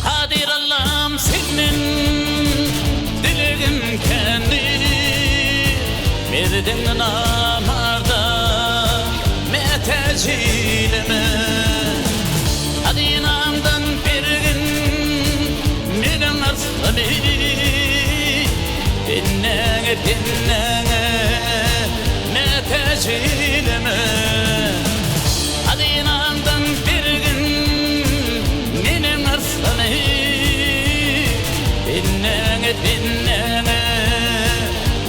Kadir Allah'ım senin diligin kendi verdin namarda metecilime adinamdan bir gün meden arslanı dinlenge metecilime adinamdan bir gün meden arslanı dinlenge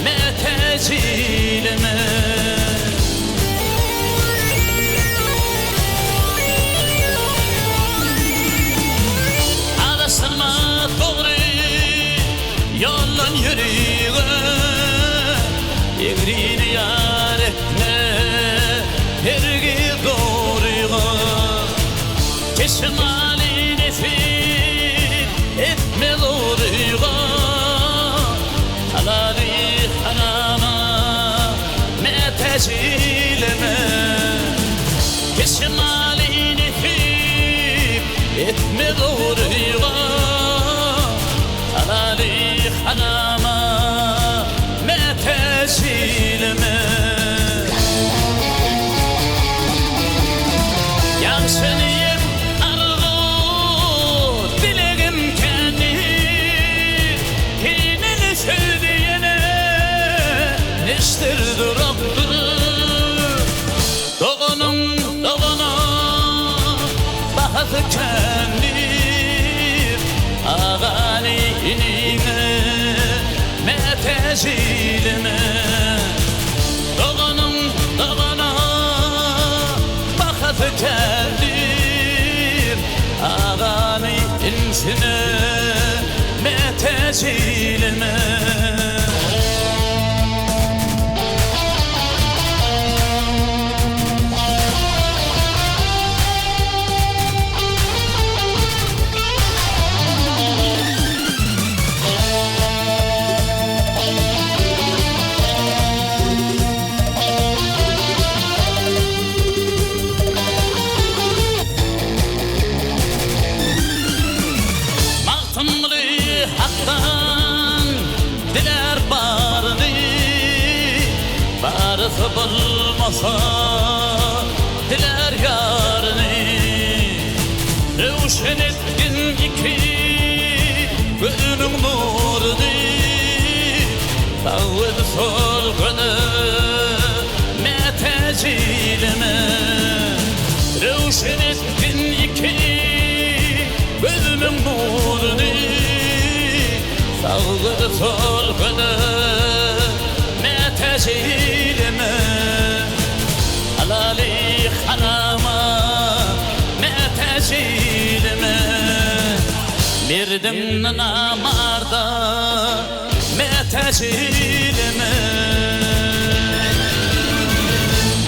metecilime yollan yürüye egrini yar etme hergi doğruya keşmali nefir etme doğruya halali hanama metecileme keşmali nefir etme doğruya halali hanama metecileme Yansınıyım arzu dilegim kendi Kinini sevdiğine neştirdir Rabbim Doğunun doğuna bahtı kendir Ağani inine metecilime Doğanın doğana bahtı kendir Ağani insine metecilime Hak'tan diler barını barısı bulmasa diler yarını Rövşen etkin iki gözünün nurunu Tavır solgunu metecileme Rövşen etkin iki gözünün nurunu Sağır solgunu metecilime halali hanama metecilime Birdim namarda metecilime